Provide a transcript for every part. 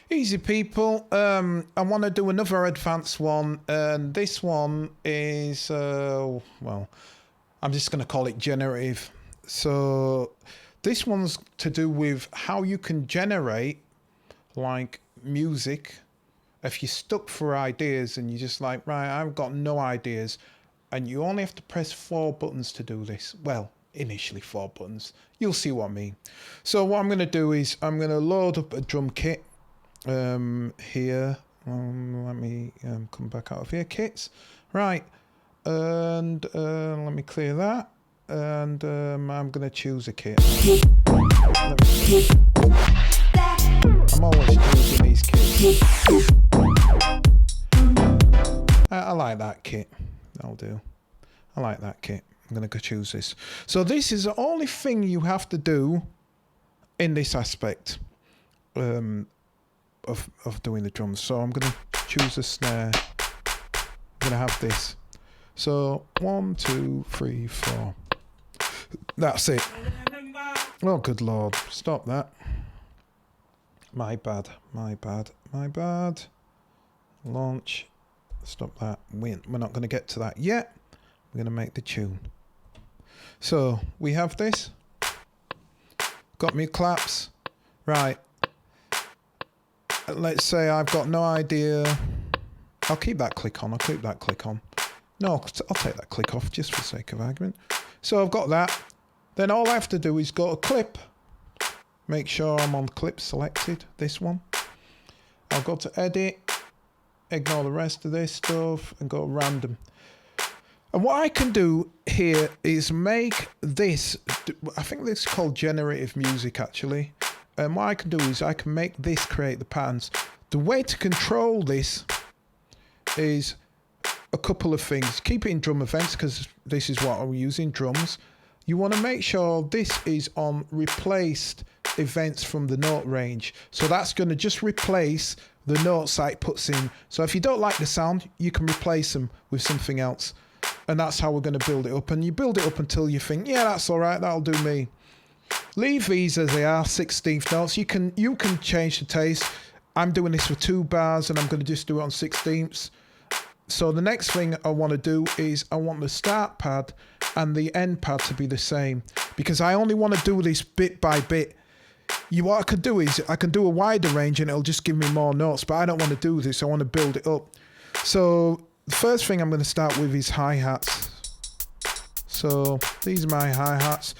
Easy people. I want to do another advanced one, and this one is well, I'm just going to call it generative. So this one's to do with how you can generate like music if you're stuck for ideas and you're just like, right, I've got no ideas, and you only have to press 4 buttons to do this. Well, initially 4 buttons. You'll see what I mean. So what I'm going to do is I'm going to load up a drum kit here. Let me come back out of here, kits. Right, and let me clear that, and I'm going to choose a kit. I'm always choosing these kits. I like that kit. That'll do. I like that kit. I'm going to go choose this. So this is the only thing you have to do in this aspect of doing the drums. So I'm going to choose a snare. I'm going to have this. So 1, 2, 3, 4. That's it. Oh, good Lord. Stop that. My bad. My bad. My bad. Launch. Stop that. We're not going to get to that yet. We're going to make the tune. So we have this. Got me claps. Right. Let's say I've got no idea. I'll keep that click on. I'll keep that click on. No, I'll take that click off just for the sake of argument. So I've got that. Then all I have to do is go to clip. Make sure I'm on clip selected. This one. I'll go to edit. Ignore the rest of this stuff and go random. And what I can do here is make this, I think this is called generative music actually. And what I can do is I can make this create the patterns. The way to control this is a couple of things. Keep it in drum events because this is what I'm using, drums. You want to make sure this is on replaced events from the note range. So that's going to just replace the notes that it puts in. So if you don't like the sound, you can replace them with something else. And that's how we're going to build it up. And you build it up until you think, yeah, that's all right, that'll do me. Leave these as they are, 16th notes. You can change the taste. I'm doing this for 2 bars and I'm going to just do it on 16ths. So the next thing I want to do is I want the start pad and the end pad to be the same, because I only want to do this bit by bit. What I could do is I can do a wider range and it'll just give me more notes, but I don't want to do this. I want to build it up. So the first thing I'm going to start with is hi-hats. So these are my hi-hats.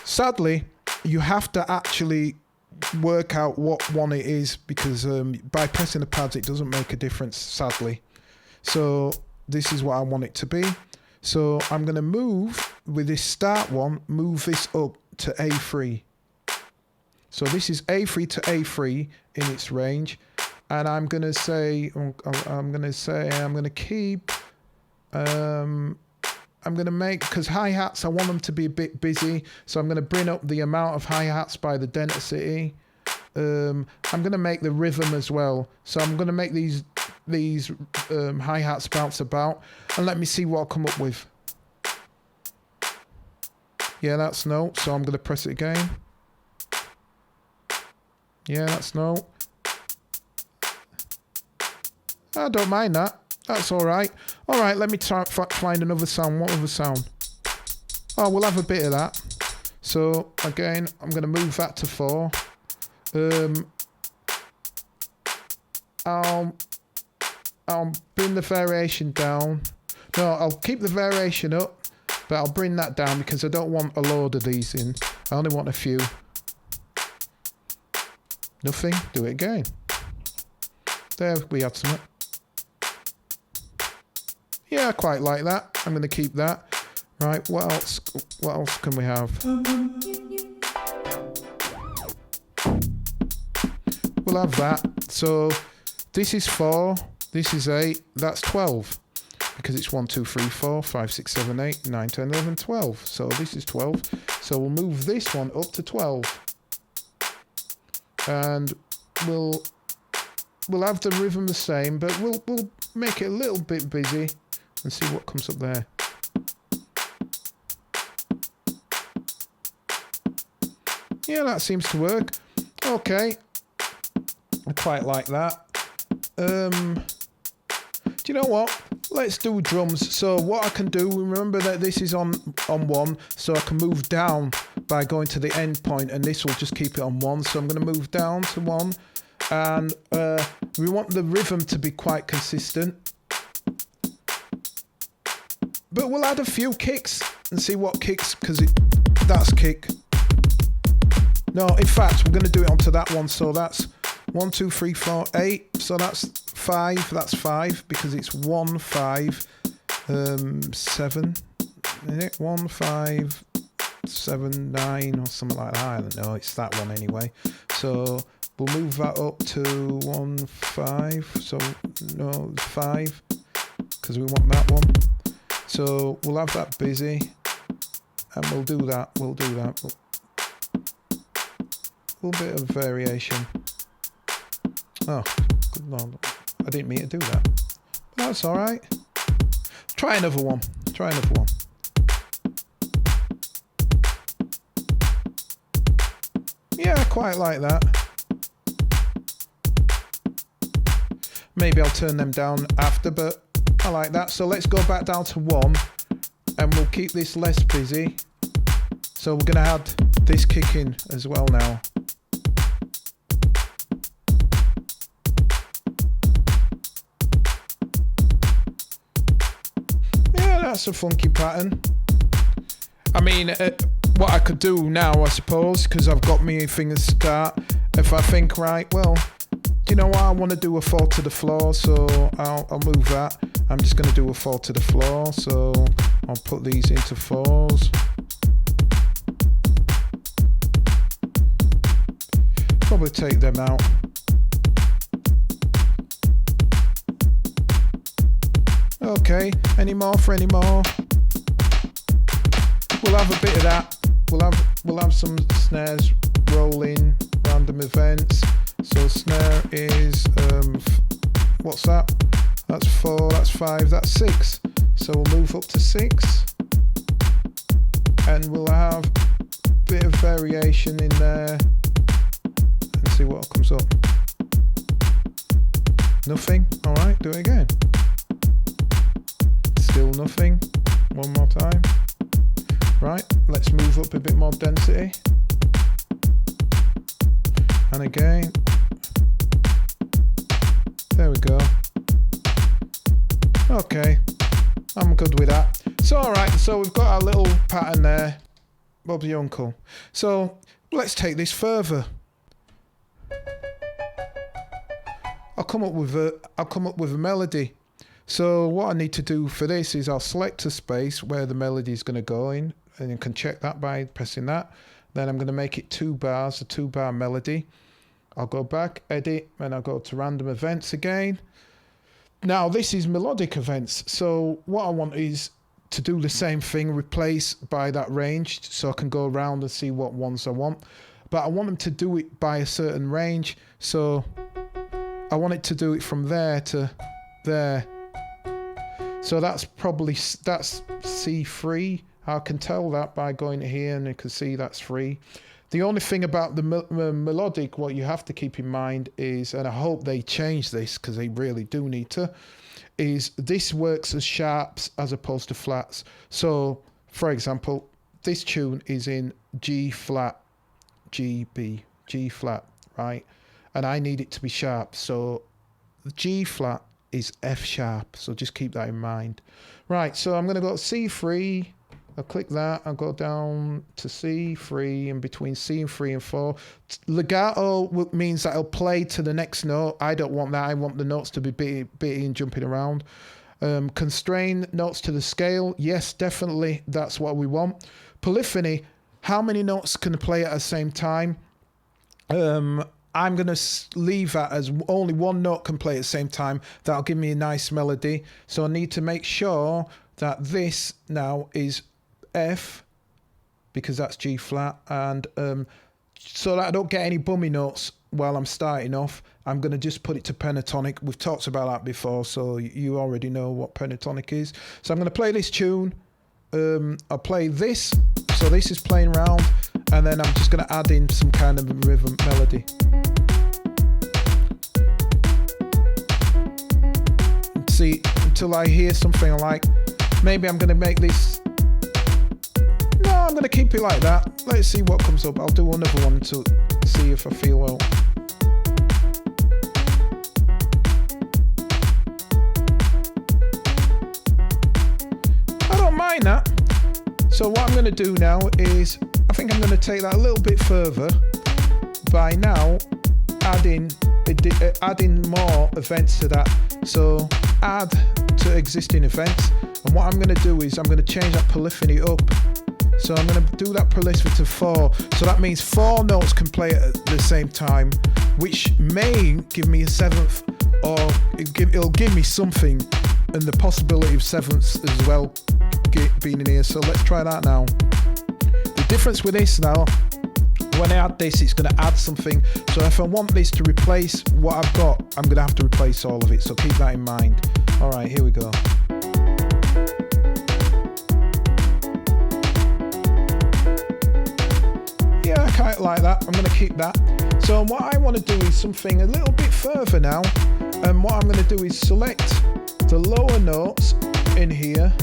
Sadly, you have to actually work out what one it is, because by pressing the pads it doesn't make a difference, sadly. So this is what I want it to be. So I'm going to move with this start one, move this up to A3. So this is A3 to A3 in its range. And I'm going to say, I'm going to keep, I'm going to make, because hi-hats, I want them to be a bit busy. So I'm going to bring up the amount of hi-hats by the density. I'm going to make the rhythm as well. So I'm going to make these hi-hats bounce about. And let me see what I'll come up with. Yeah, that's no. So I'm going to press it again. Yeah, that's no. I don't mind that. That's all right. All right, let me try find another sound. What other sound? Oh, we'll have a bit of that. So again, I'm going to move that to 4. I'll bring the variation down. No, I'll keep the variation up, but I'll bring that down because I don't want a load of these in. I only want a few. Nothing. Do it again. There, we had some. Yeah, I quite like that. I'm going to keep that. Right, what else? What else can we have? We'll have that. So this is 4, this is 8, that's 12. Because it's 1, 2, 3, 4, 5, 6, 7, 8, 9, 10, 11, 12. So this is 12. So we'll move this one up to 12. And we'll have the rhythm the same, but we'll make it a little bit busy and see what comes up there. Yeah, that seems to work. Okay. I quite like that. Do you know what? Let's do drums. So what I can do, remember that this is on 1, so I can move down by going to the end point, and this will just keep it on 1. So I'm going to move down to 1, and we want the rhythm to be quite consistent. But we'll add a few kicks and see what kicks, because that's kick. No, in fact, we're going to do it onto that one. So that's 1, 2, 3, 4, 8. So that's 5. That's 5 because it's 1, 5, 7. Is it 1, 5, 7, 9 or something like that? I don't know. It's that one anyway. So we'll move that up to 1, 5. So no, 5 because we want that one. So we'll have that busy, and we'll do that. We'll do that. A little bit of variation. Oh, good Lord. I didn't mean to do that. But that's all right. Try another one. Try another one. Yeah, I quite like that. Maybe I'll turn them down after, but I like that. So let's go back down to 1, and we'll keep this less busy. So we're going to add this kick in as well now. Yeah, that's a funky pattern. I mean, what I could do now, I suppose, because I've got me fingers start, if I think, right, well, do you know what, I want to do a 4 to the floor, so I'll move that. I'm just going to do a 4 to the floor, so I'll put these into 4s. Probably take them out. Okay, any more for any more? We'll have a bit of that. We'll have some snares rolling, random events. So snare is what's that? That's 4, that's 5, that's 6. So we'll move up to 6. And we'll have a bit of variation in there. And see what comes up. Nothing. Alright, do it again. Still nothing. One more time. Right, let's move up a bit more density. And again. There we go. Okay, I'm good with that. So alright, so we've got our little pattern there. Bob's your uncle. So let's take this further. I'll come up with a melody. So what I need to do for this is I'll select a space where the melody is going to go in, and you can check that by pressing that. Then I'm going to make it 2 bars, a 2-bar melody. I'll go back, edit, and I'll go to random events again. Now this is melodic events. So what I want is to do the same thing, replace by that range, so I can go around and see what ones I want. But I want them to do it by a certain range. So I want it to do it from there to there. So that's C3. I can tell that by going here, and you can see that's 3. The only thing about the melodic, what you have to keep in mind is, and I hope they change this because they really do need to, is this works as sharps as opposed to flats. So, for example, this tune is in G flat, G, B, G flat, right? And I need it to be sharp. So the G flat is F sharp. So just keep that in mind. Right, so I'm going to go to C3. I'll click that. I'll go down to C3, and between C and 3 and 4. Legato means that I'll play to the next note. I don't want that. I want the notes to be bitty and jumping around. Constrain notes to the scale. Yes, definitely. That's what we want. Polyphony. How many notes can I play at the same time? I'm going to leave that as only one note can play at the same time. That'll give me a nice melody. So I need to make sure that this now is F, because that's G flat, and so that I don't get any bummy notes while I'm starting off, I'm going to just put it to pentatonic. We've talked about that before, so you already know what pentatonic is. So I'm going to play this tune. I'll play this, so this is playing round, and then I'm just going to add in some kind of rhythm melody. see, until I hear something I like. Maybe I'm going to make this... No, I'm going to keep it like that. Let's see what comes up. I'll do another one to see if I feel well. I don't mind that. So what I'm going to do now is, I think I'm going to take that a little bit further by now adding more events to that. So add to existing events, and what I'm going to do is I'm going to change that polyphony up. So I'm going to do that polyphony to 4. So that means 4 notes can play at the same time, which may give me a 7th, or it'll give me something, and the possibility of 7ths as well being in here. So let's try that now. The difference with this now, when I add this, it's going to add something. So if I want this to replace what I've got, I'm going to have to replace all of it. So keep that in mind. All right, here we go. Yeah, I kind of like that. I'm going to keep that. So what I want to do is something a little bit further now. And what I'm going to do is select the lower notes in here,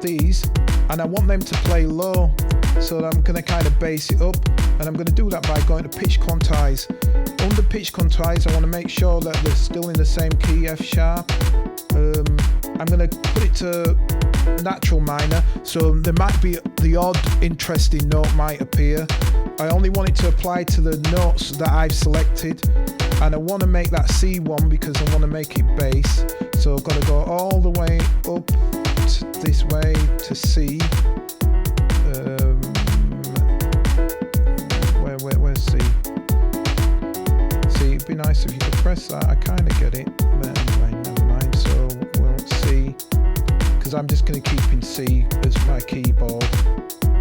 these, and I want them to play low. So I'm going to kind of bass it up, and I'm going to do that by going to pitch quantize. Under pitch quantize, I want to make sure that they're still in the same key, F sharp. I'm going to put it to natural minor, so there might be the odd interesting note might appear. I only want it to apply to the notes that I've selected, and I want to make that C1 because I want to make it bass. So I've got to go all the way up this way to C. Where's C? See, it'd be nice if you could press that. I kind of get it, but anyway, never mind. So we'll C, because I'm just going to keep in C as my keyboard.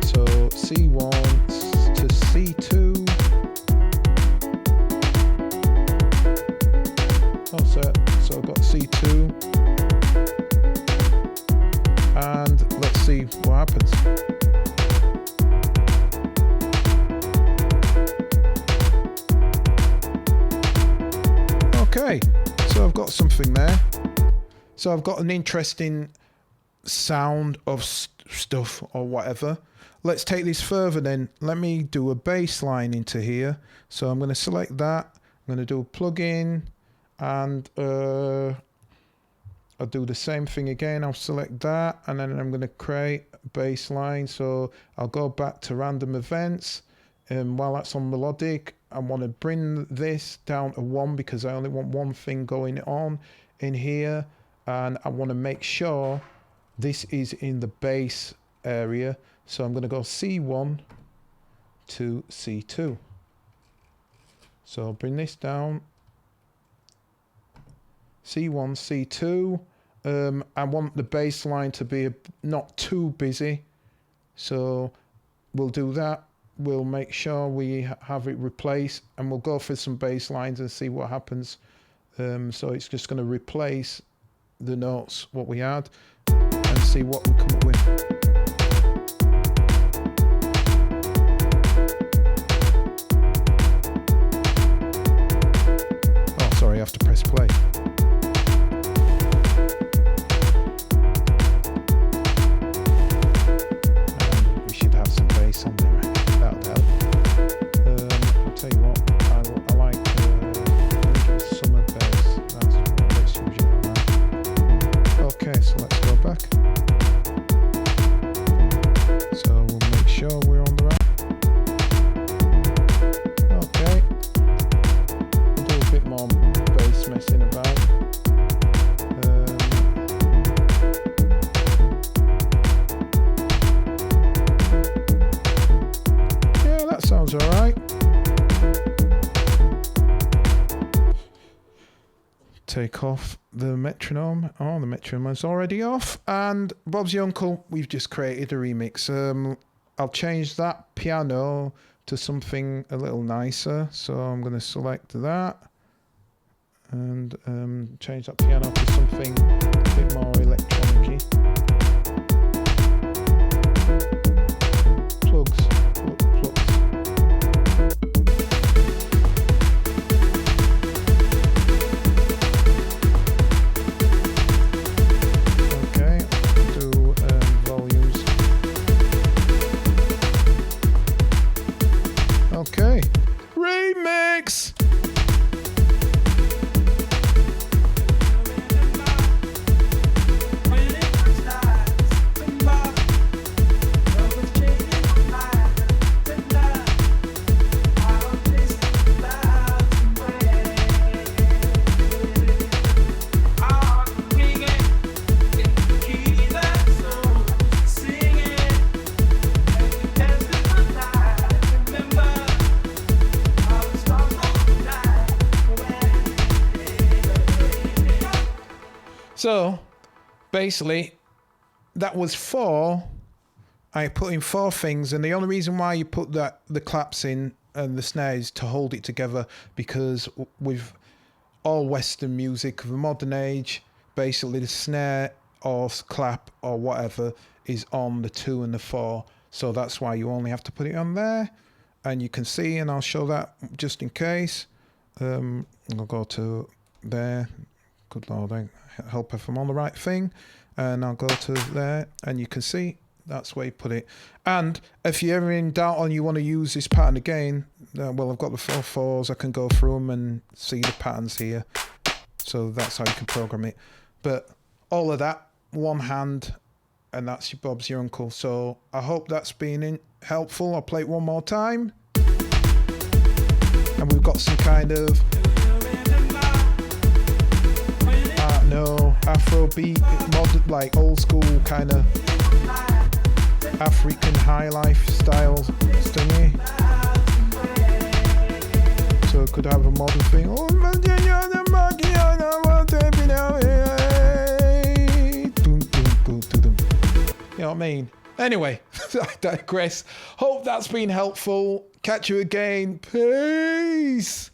So C1 to C2. Oh, so I've got C2, and let's see what happens. Okay, so I've got something there. So I've got an interesting sound of stuff or whatever. Let's take this further then. Let me do a bass line into here. So I'm going to select that. I'm going to do a plugin, and I'll do the same thing again. I'll select that, and then I'm going to create a bass line. So I'll go back to random events, and while that's on melodic, I want to bring this down to 1 because I only want one thing going on in here, and I want to make sure this is in the bass area. So I'm going to go C1 to C2. So I'll bring this down. C1, C2. I want the bass line to be not too busy. So we'll do that. We'll make sure we have it replaced, and we'll go for some bass lines and see what happens. So it's just going to replace the notes, what we had, and see what we come up with. Oh, sorry, I have to press play. And we should have some bass on there. That'll help. I'll tell you what, I like summer bass. That's what bass usually I like. Okay, so let's go back. So we'll make sure we're on the right. Okay. We'll do a bit more bass messing about. Sounds all right. Take off the metronome. Oh, the metronome is already off. And Bob's Your Uncle, we've just created a remix. I'll change that piano to something a little nicer. So I'm going to select that and change that piano to something a bit more electronic-y. Plugs. So basically that was 4. I put in 4 things, and the only reason why you put the claps in and the snares to hold it together, because with all Western music of the modern age, basically the snare or clap or whatever is on the 2 and the 4. So that's why you only have to put it on there. And you can see, and I'll show that just in case. I'll go to there. Good Lord, I help if I'm on the right thing. And I'll go to there, and you can see that's where you put it. And if you're ever in doubt and you want to use this pattern again, well, I've got the 4 4s. I can go through them and see the patterns here. So that's how you can program it. But all of that, one hand, and that's your Bob's your uncle. So I hope that's been helpful. I'll play it one more time. And we've got some kind of Afrobeat, modern, like old school kind of African high life style thingy. So it could have a modern thing. You know what I mean? Anyway, I digress. Hope that's been helpful. Catch you again. Peace.